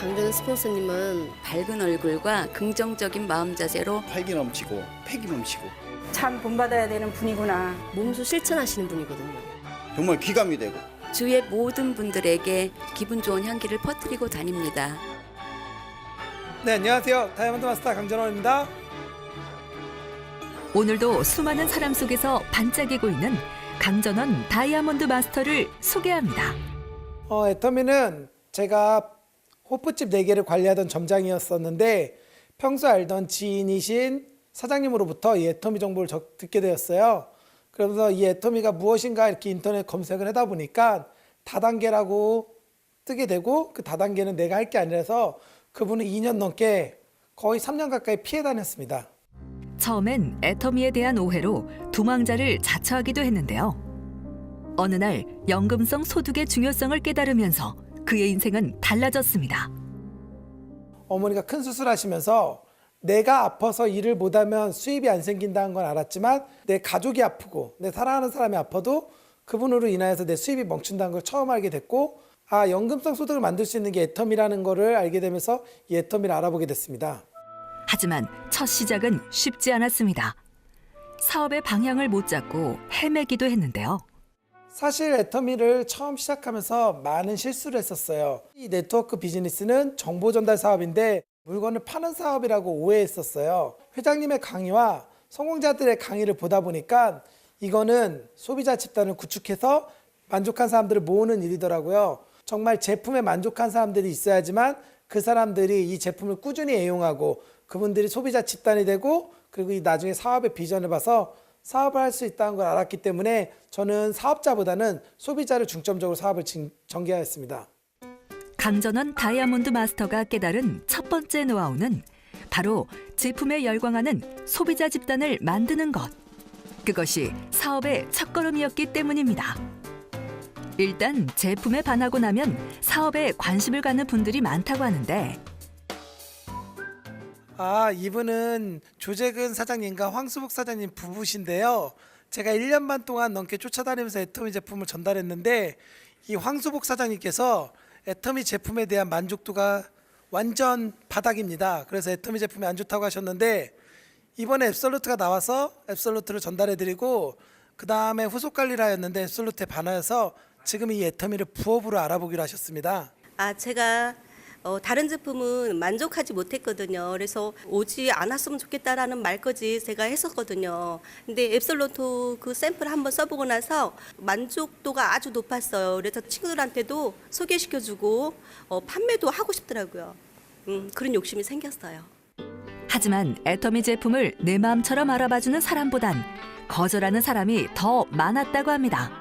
강전은 스폰서님은 밝은 얼굴과 긍정적인 마음 자세로 활기 넘치고 패기 넘치고 참 본받아야 되는 분이구나. 몸소 실천하시는 분이거든요. 정말 귀감이 되고 주위의 모든 분들에게 기분 좋은 향기를 퍼뜨리고 다닙니다. 네, 안녕하세요. 다이아몬드 마스터 강전원입니다. 오늘도 수많은 사람 속에서 반짝이고 있는 강전원 다이아몬드 마스터를 소개합니다. 애터미는 제가 호프집 4개를 관리하던 점장이었었는데 평소 알던 지인이신 사장님으로부터 이 애터미 정보를 듣게 되었어요. 그러면서 이 애터미가 무엇인가 이렇게 인터넷 검색을 하다 보니까 다단계라고 뜨게 되고 그 다단계는 내가 할 게 아니라서 그분은 2년 넘게 거의 3년 가까이 피해 다녔습니다. 처음엔 애터미에 대한 오해로 도망자를 자처하기도 했는데요. 어느 날 연금성 소득의 중요성을 깨달으면서 그의 인생은 달라졌습니다. 어머니가 큰 수술하시면서 내가 아파서 일을 못하면 수입이 안 생긴다는 건 알았지만 내 가족이 아프고 내 사랑하는 사람이 아파도 그분으로 인하여서 내 수입이 멈춘다는 걸 처음 알게 됐고 연금성 소득을 만들 수 있는 게 애터미라는 거를 알게 되면서 이 애터미를 알아보게 됐습니다. 하지만 첫 시작은 쉽지 않았습니다. 사업의 방향을 못 잡고 헤매기도 했는데요. 사실 애터미를 처음 시작하면서 많은 실수를 했었어요. 이 네트워크 비즈니스는 정보 전달 사업인데 물건을 파는 사업이라고 오해했었어요. 회장님의 강의와 성공자들의 강의를 보다 보니까 이거는 소비자 집단을 구축해서 만족한 사람들을 모으는 일이더라고요. 정말 제품에 만족한 사람들이 있어야지만 그 사람들이 이 제품을 꾸준히 애용하고 그분들이 소비자 집단이 되고 그리고 이 나중에 사업의 비전을 봐서 사업을 할 수 있다는 걸 알았기 때문에 저는 사업자보다는 소비자를 중점적으로 사업을 전개하였습니다. 강전원 다이아몬드 마스터가 깨달은 첫 번째 노하우는 바로 제품에 열광하는 소비자 집단을 만드는 것. 그것이 사업의 첫걸음이었기 때문입니다. 일단 제품에 반하고 나면 사업에 관심을 갖는 분들이 많다고 하는데 이분은 조재근 사장님과 황수복 사장님 부부신데요. 제가 1년 반 동안 넘게 쫓아다니면서 애터미 제품을 전달했는데 이 황수복 사장님께서 애터미 제품에 대한 만족도가 완전 바닥입니다. 그래서 애터미 제품이 안 좋다고 하셨는데 이번에 앱솔루트가 나와서 앱솔루트를 전달해드리고 그 다음에 후속 관리를 하였는데 앱솔루트에 반하여서 지금 이 애터미를 부업으로 알아보기로 하셨습니다. 제가 다른 제품은 만족하지 못했거든요. 그래서 오지 않았으면 좋겠다라는 말까지 제가 했었거든요. 근데 앱솔루트 그 샘플 한번 써보고 나서 만족도가 아주 높았어요. 그래서 친구들한테도 소개시켜주고 판매도 하고 싶더라고요. 그런 욕심이 생겼어요. 하지만 애터미 제품을 내 마음처럼 알아봐주는 사람보단 거절하는 사람이 더 많았다고 합니다.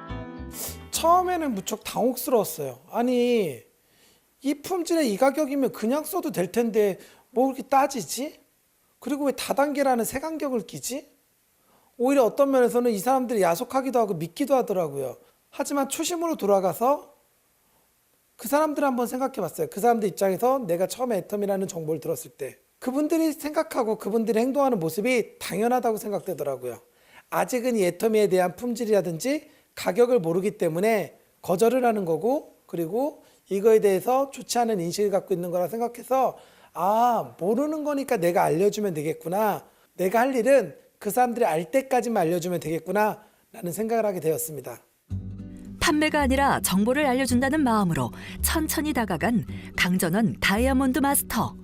처음에는 무척 당혹스러웠어요. 아니 이 품질에 이 가격이면 그냥 써도 될 텐데 뭐 그렇게 따지지? 그리고 왜 다단계라는 색안경을 끼지? 오히려 어떤 면에서는 이 사람들이 야속하기도 하고 믿기도 하더라고요. 하지만 초심으로 돌아가서 그 사람들을 한번 생각해 봤어요. 그 사람들 입장에서 내가 처음에 애터미라는 정보를 들었을 때 그분들이 생각하고 그분들이 행동하는 모습이 당연하다고 생각되더라고요. 아직은 이 애터미에 대한 품질이라든지 가격을 모르기 때문에 거절을 하는 거고 그리고 이거에 대해서 좋지 않은 인식을 갖고 있는 거라 생각해서 모르는 거니까 내가 알려주면 되겠구나. 내가 할 일은 그 사람들이 알 때까지만 알려주면 되겠구나 라는 생각을 하게 되었습니다. 판매가 아니라 정보를 알려준다는 마음으로 천천히 다가간 강전원 다이아몬드 마스터.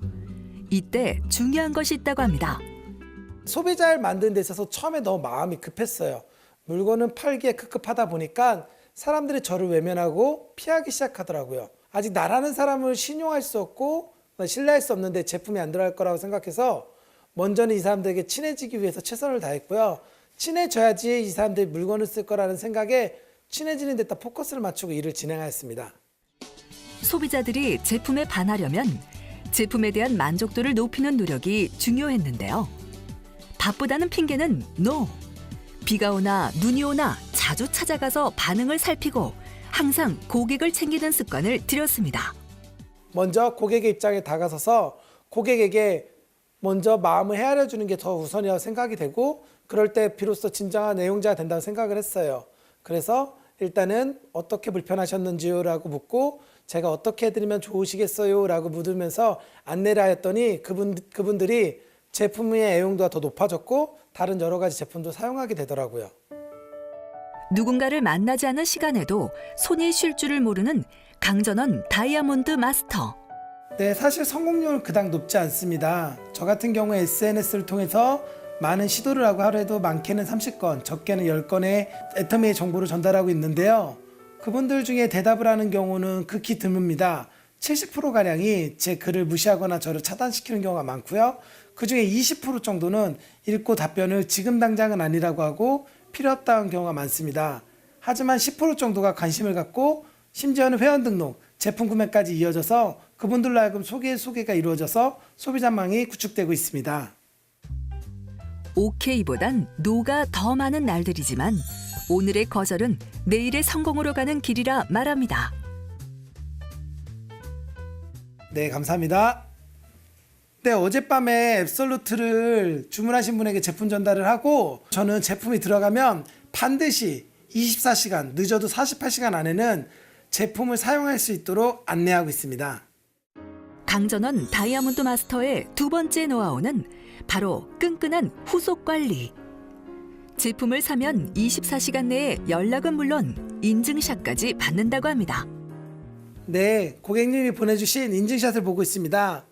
이때 중요한 것이 있다고 합니다. 소비자를 만드는 데 있어서 처음에 너무 마음이 급했어요. 물건은 팔기에 급급하다 보니까 사람들이 저를 외면하고 피하기 시작하더라고요. 아직 나라는 사람을 신용할 수 없고 신뢰할 수 없는데 제품이 안 들어갈 거라고 생각해서 먼저는 이 사람들에게 친해지기 위해서 최선을 다했고요. 친해져야지 이 사람들이 물건을 쓸 거라는 생각에 친해지는 데다 포커스를 맞추고 일을 진행하였습니다. 소비자들이 제품에 반하려면 제품에 대한 만족도를 높이는 노력이 중요했는데요. 바쁘다는 핑계는 NO! 비가 오나 눈이 오나 자주 찾아가서 반응을 살피고 항상 고객을 챙기는 습관을 들였습니다. 먼저 고객의 입장에 다가서서 고객에게 먼저 마음을 헤아려주는 게 더 우선이라고 생각이 되고 그럴 때 비로소 진정한 애용자가 된다고 생각을 했어요. 그래서 일단은 어떻게 불편하셨는지요? 라고 묻고 제가 어떻게 해드리면 좋으시겠어요? 라고 묻으면서 안내를 하였더니 그분들이 제품의 애용도가 더 높아졌고 다른 여러 가지 제품도 사용하게 되더라고요. 누군가를 만나지 않은 시간에도 손이 쉴 줄을 모르는 강전원 다이아몬드 마스터. 네, 사실 성공률은 그닥 높지 않습니다. 저 같은 경우에 SNS를 통해서 많은 시도를 하고 하루에도 많게는 30건, 적게는 10건의 애터미의 정보를 전달하고 있는데요. 그분들 중에 대답을 하는 경우는 극히 드뭅니다. 70%가량이 제 글을 무시하거나 저를 차단시키는 경우가 많고요. 그중에 20% 정도는 읽고 답변을 지금 당장은 아니라고 하고 필요 없다는 경우가 많습니다. 하지만 10% 정도가 관심을 갖고 심지어는 회원 등록, 제품 구매까지 이어져서 그분들로 하여금 소개가 이루어져서 소비자망이 구축되고 있습니다. 오케이보단 노가 더 많은 날들이지만 오늘의 거절은 내일의 성공으로 가는 길이라 말합니다. 네, 감사합니다. 네, 어젯밤에 앱솔루트를 주문하신 분에게 제품 전달을 하고 저는 제품이 들어가면 반드시 24시간, 늦어도 48시간 안에는 제품을 사용할 수 있도록 안내하고 있습니다. 강전원 다이아몬드 마스터의 두 번째 노하우는 바로 끈끈한 후속 관리. 제품을 사면 24시간 내에 연락은 물론 인증샷까지 받는다고 합니다. 네, 고객님이 보내주신 인증샷을 보고 있습니다.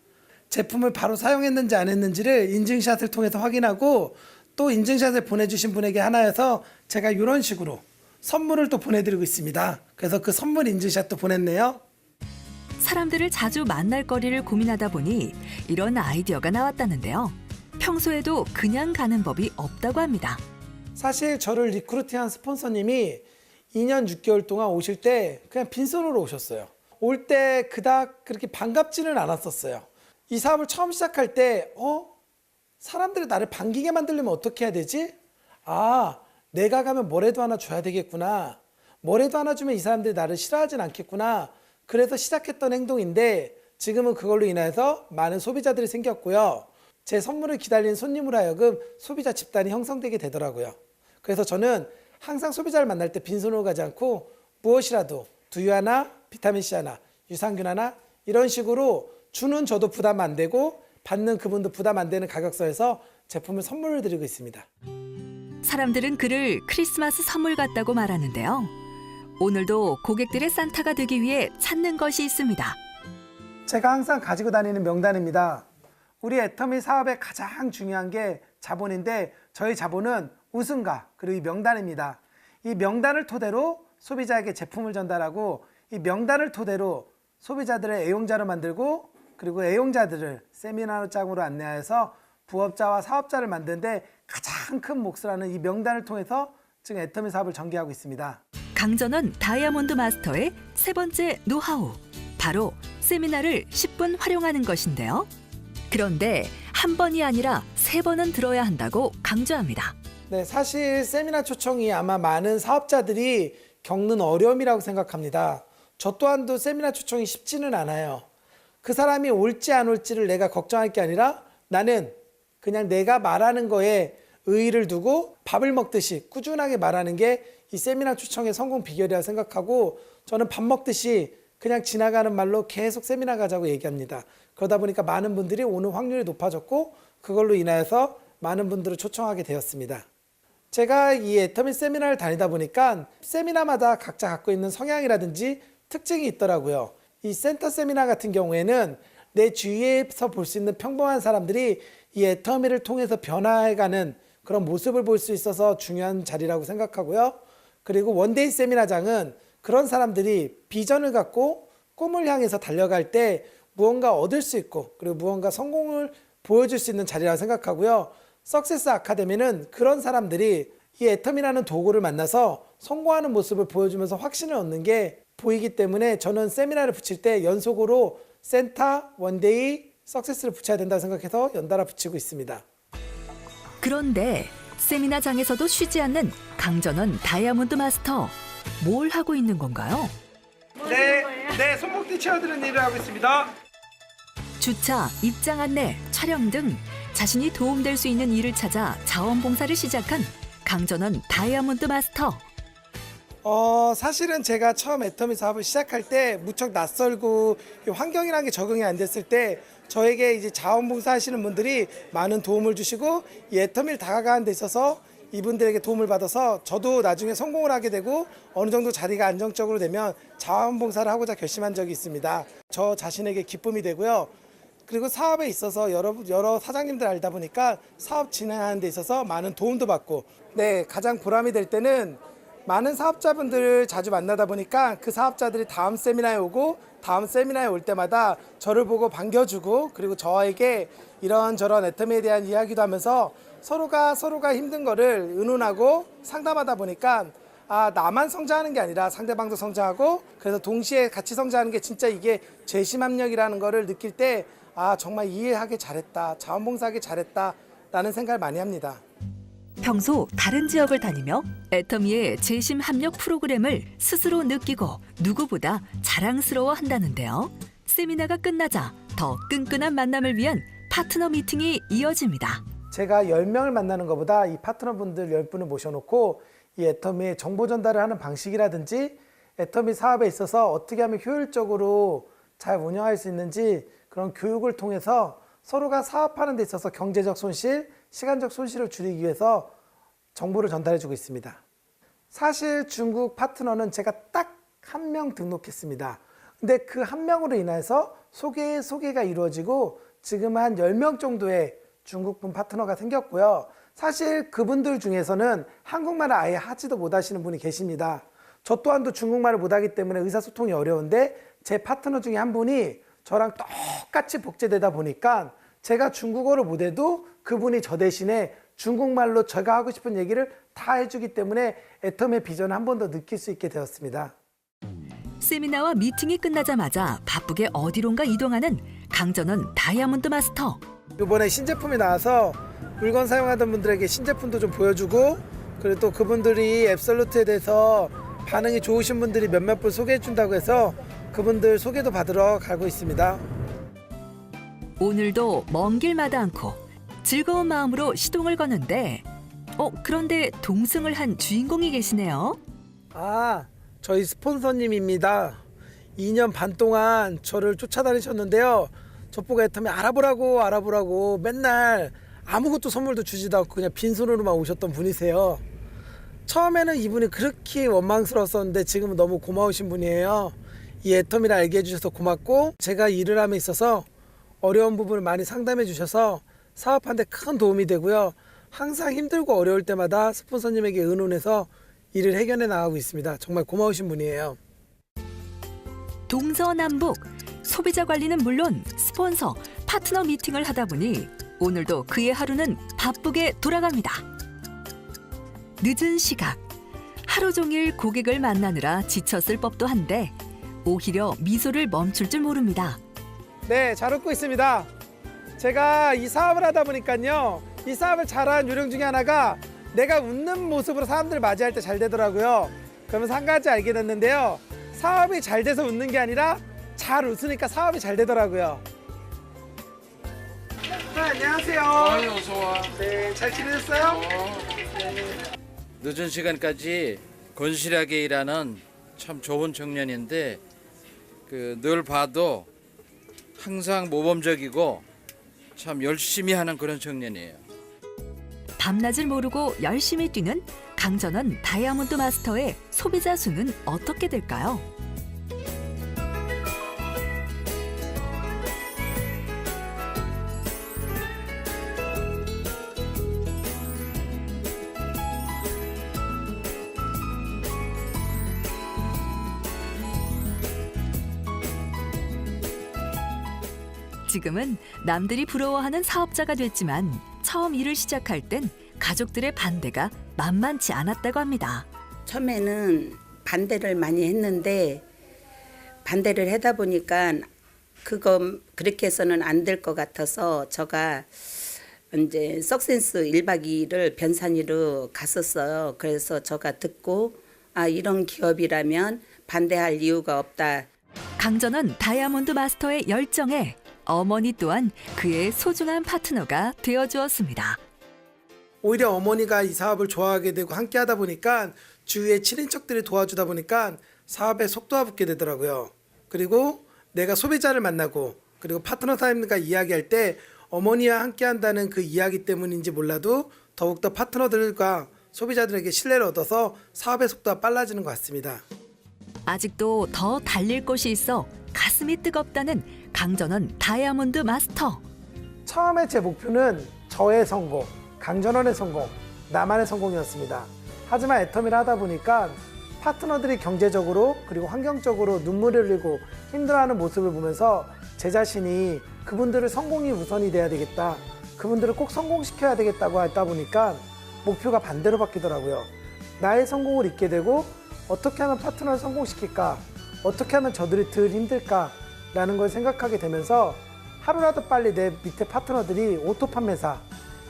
제품을 바로 사용했는지 안 했는지를 인증샷을 통해서 확인하고 또 인증샷을 보내주신 분에게 하나여서 제가 이런 식으로 선물을 또 보내드리고 있습니다. 그래서 그 선물 인증샷도 보냈네요. 사람들을 자주 만날 거리를 고민하다 보니 이런 아이디어가 나왔다는데요. 평소에도 그냥 가는 법이 없다고 합니다. 사실 저를 리크루팅한 스폰서님이 2년 6개월 동안 오실 때 그냥 빈손으로 오셨어요. 올 때 그닥 그렇게 반갑지는 않았었어요. 이 사업을 처음 시작할 때 사람들이 나를 반기게 만들려면 어떻게 해야 되지? 아, 내가 가면 뭐라도 하나 줘야 되겠구나. 뭐라도 하나 주면 이 사람들이 나를 싫어하진 않겠구나. 그래서 시작했던 행동인데 지금은 그걸로 인해서 많은 소비자들이 생겼고요. 제 선물을 기다리는 손님으로 하여금 소비자 집단이 형성되게 되더라고요. 그래서 저는 항상 소비자를 만날 때 빈손으로 가지 않고 무엇이라도 두유 하나, 비타민C 하나, 유산균 하나 이런 식으로 주는 저도 부담 안 되고 받는 그분도 부담 안 되는 가격선에서 제품을 선물을 드리고 있습니다. 사람들은 그를 크리스마스 선물 같다고 말하는데요. 오늘도 고객들의 산타가 되기 위해 찾는 것이 있습니다. 제가 항상 가지고 다니는 명단입니다. 우리 애터미 사업의 가장 중요한 게 자본인데 저희 자본은 우승가 그리고 이 명단입니다. 이 명단을 토대로 소비자에게 제품을 전달하고 이 명단을 토대로 소비자들의 애용자를 만들고 그리고 애용자들을 세미나로 짝으로 안내하여서 부업자와 사업자를 만드는데 가장 큰 몫을 하는 이 명단을 통해서 지금 애터미 사업을 전개하고 있습니다. 강전원 다이아몬드 마스터의 세 번째 노하우, 바로 세미나를 10분 활용하는 것인데요. 그런데 한 번이 아니라 3번은 들어야 한다고 강조합니다. 네, 사실 세미나 초청이 아마 많은 사업자들이 겪는 어려움이라고 생각합니다. 저 또한도 세미나 초청이 쉽지는 않아요. 그 사람이 올지 안 올지를 내가 걱정할 게 아니라 나는 그냥 내가 말하는 거에 의의를 두고 밥을 먹듯이 꾸준하게 말하는 게 이 세미나 초청의 성공 비결이라고 생각하고 저는 밥 먹듯이 그냥 지나가는 말로 계속 세미나 가자고 얘기합니다. 그러다 보니까 많은 분들이 오는 확률이 높아졌고 그걸로 인하여서 많은 분들을 초청하게 되었습니다. 제가 이 애터미 세미나를 다니다 보니까 세미나마다 각자 갖고 있는 성향이라든지 특징이 있더라고요. 이 센터 세미나 같은 경우에는 내 주위에서 볼 수 있는 평범한 사람들이 이 애터미를 통해서 변화해가는 그런 모습을 볼 수 있어서 중요한 자리라고 생각하고요. 그리고 원데이 세미나장은 그런 사람들이 비전을 갖고 꿈을 향해서 달려갈 때 무언가 얻을 수 있고 그리고 무언가 성공을 보여줄 수 있는 자리라고 생각하고요. 석세스 아카데미는 그런 사람들이 이 애터미라는 도구를 만나서 성공하는 모습을 보여주면서 확신을 얻는 게 보이기 때문에 저는 세미나를 붙일 때 연속으로 센터, 원데이, 석세스를 붙여야 된다고 생각해서 연달아 붙이고 있습니다. 그런데 세미나장에서도 쉬지 않는 강전원 다이아몬드 마스터. 뭘 하고 있는 건가요? 네, 손목뒤 채워드리는 일을 하고 있습니다. 주차, 입장 안내, 촬영 등 자신이 도움될 수 있는 일을 찾아 자원봉사를 시작한 강전원 다이아몬드 마스터. 사실은 제가 처음 애터미 사업을 시작할 때 무척 낯설고 환경이라는 게 적응이 안 됐을 때 저에게 이제 자원봉사 하시는 분들이 많은 도움을 주시고 이 애터미를 다가가는 데 있어서 이분들에게 도움을 받아서 저도 나중에 성공을 하게 되고 어느 정도 자리가 안정적으로 되면 자원봉사를 하고자 결심한 적이 있습니다. 저 자신에게 기쁨이 되고요. 그리고 사업에 있어서 여러 사장님들 알다 보니까 사업 진행하는 데 있어서 많은 도움도 받고 가장 보람이 될 때는 많은 사업자분들을 자주 만나다 보니까 그 사업자들이 다음 세미나에 오고 다음 세미나에 올 때마다 저를 보고 반겨주고 그리고 저에게 이런저런 애터미에 대한 이야기도 하면서 서로가 힘든 거를 의논하고 상담하다 보니까 나만 성장하는 게 아니라 상대방도 성장하고 그래서 동시에 같이 성장하는 게 진짜 이게 재심합력이라는 거를 느낄 때 정말 이해하기 잘했다, 자원봉사하기 잘했다 라는 생각을 많이 합니다. 평소 다른 지역을 다니며 애터미의 재심 합력 프로그램을 스스로 느끼고 누구보다 자랑스러워 한다는데요. 세미나가 끝나자 더 끈끈한 만남을 위한 파트너 미팅이 이어집니다. 제가 10명을 만나는 것보다 이 파트너분들 10분을 모셔놓고 이 애터미의 정보 전달을 하는 방식이라든지 애터미 사업에 있어서 어떻게 하면 효율적으로 잘 운영할 수 있는지 그런 교육을 통해서 서로가 사업하는 데 있어서 경제적 손실, 시간적 손실을 줄이기 위해서 정보를 전달해주고 있습니다. 사실 중국 파트너는 제가 딱 한 명 등록했습니다. 근데 그 한 명으로 인해서 소개가 이루어지고 지금 한 10명 정도의 중국분 파트너가 생겼고요. 사실 그분들 중에서는 한국말을 아예 하지도 못하시는 분이 계십니다. 저 또한도 중국말을 못하기 때문에 의사소통이 어려운데 제 파트너 중에 한 분이 저랑 똑같이 복제되다 보니까 제가 중국어를 못해도 그분이 저 대신에 중국말로 제가 하고 싶은 얘기를 다 해주기 때문에 애터미의 비전을 한 번 더 느낄 수 있게 되었습니다. 세미나와 미팅이 끝나자마자 바쁘게 어디론가 이동하는 강전원 다이아몬드 마스터. 이번에 신제품이 나와서 물건 사용하던 분들에게 신제품도 좀 보여주고 그리고 또 그분들이 앱솔루트에 대해서 반응이 좋으신 분들이 몇몇 분 소개해 준다고 해서 그분들 소개도 받으러 가고 있습니다. 오늘도 먼 길마다 않고 즐거운 마음으로 시동을 거는데 그런데 동승을 한 주인공이 계시네요. 저희 스폰서님입니다. 2년 반 동안 저를 쫓아다니셨는데요. 저보고 애터미 알아보라고 맨날 아무것도 선물도 주지도 않고 그냥 빈손으로만 오셨던 분이세요. 처음에는 이분이 그렇게 원망스러웠었는데 지금은 너무 고마우신 분이에요. 이 애터미를 알게 해주셔서 고맙고 제가 일을 함에 있어서 어려운 부분을 많이 상담해 주셔서 사업하는 데 큰 도움이 되고요. 항상 힘들고 어려울 때마다 스폰서님에게 의논해서 일을 해결해 나가고 있습니다. 정말 고마우신 분이에요. 동서남북 소비자 관리는 물론 스폰서, 파트너 미팅을 하다 보니 오늘도 그의 하루는 바쁘게 돌아갑니다. 늦은 시각, 하루 종일 고객을 만나느라 지쳤을 법도 한데 오히려 미소를 멈출 줄 모릅니다. 네, 잘 웃고 있습니다. 제가 이 사업을 하다 보니까요. 이 사업을 잘하는 요령 중에 하나가 내가 웃는 모습으로 사람들을 맞이할 때 잘 되더라고요. 그러면서 한 가지 알게 됐는데요. 사업이 잘 돼서 웃는 게 아니라 잘 웃으니까 사업이 잘 되더라고요. 안녕하세요. 어서 와. 네, 잘 지내셨어요? 늦은 시간까지 건실하게 일하는 참 좋은 청년인데 늘 봐도 항상 모범적이고 참 열심히 하는 그런 청년이에요. 밤낮을 모르고 열심히 뛰는 강전원 다이아몬드 마스터의 소비자 수는 어떻게 될까요? 지금은 남들이 부러워하는 사업자가 됐지만 처음 일을 시작할 땐 가족들의 반대가 만만치 않았다고 합니다. 처음에는 반대를 많이 했는데 반대를 하다 보니까 그거 그렇게 해서는 안 될 것 같아서 제가 이제 석센스 1박 2일을 변산이로 갔었어요. 그래서 제가 듣고 이런 기업이라면 반대할 이유가 없다. 강전원 다이아몬드 마스터의 열정에 어머니 또한 그의 소중한 파트너가 되어주었습니다. 오히려 어머니가 이 사업을 좋아하게 되고 함께 하다 보니까 주위의 친인척들이 도와주다 보니까 사업에 속도가 붙게 되더라고요. 그리고 내가 소비자를 만나고 그리고 파트너 사장님과 이야기할 때 어머니와 함께 한다는 그 이야기 때문인지 몰라도 더욱더 파트너들과 소비자들에게 신뢰를 얻어서 사업의 속도가 빨라지는 것 같습니다. 아직도 더 달릴 곳이 있어 가슴이 뜨겁다는 강전원 다이아몬드 마스터. 처음에 제 목표는 저의 성공, 강전원의 성공, 나만의 성공이었습니다. 하지만 애터미를 하다 보니까 파트너들이 경제적으로 그리고 환경적으로 눈물을 흘리고 힘들어하는 모습을 보면서 제 자신이 그분들을 성공이 우선이 돼야 되겠다. 그분들을 꼭 성공시켜야 되겠다고 하다 보니까 목표가 반대로 바뀌더라고요. 나의 성공을 잊게 되고 어떻게 하면 파트너를 성공시킬까? 어떻게 하면 저들이 덜 힘들까? 라는 걸 생각하게 되면서 하루라도 빨리 내 밑에 파트너들이 오토 판매사,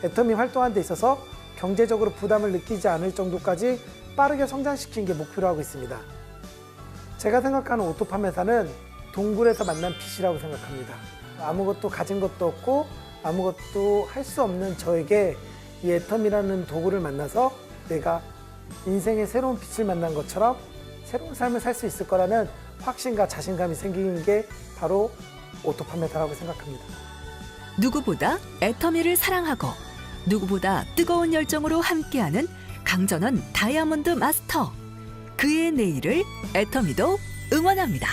애터미 활동하는 데 있어서 경제적으로 부담을 느끼지 않을 정도까지 빠르게 성장시키는 게 목표로 하고 있습니다. 제가 생각하는 오토 판매사는 동굴에서 만난 빛이라고 생각합니다. 아무것도 가진 것도 없고 아무것도 할 수 없는 저에게 이 애터미라는 도구를 만나서 내가 인생의 새로운 빛을 만난 것처럼 새로운 삶을 살 수 있을 거라는 확신과 자신감이 생기는 게 바로 오토 판매사라고 생각합니다. 누구보다 애터미를 사랑하고 누구보다 뜨거운 열정으로 함께하는 강전원 다이아몬드 마스터. 그의 내일을 애터미도 응원합니다.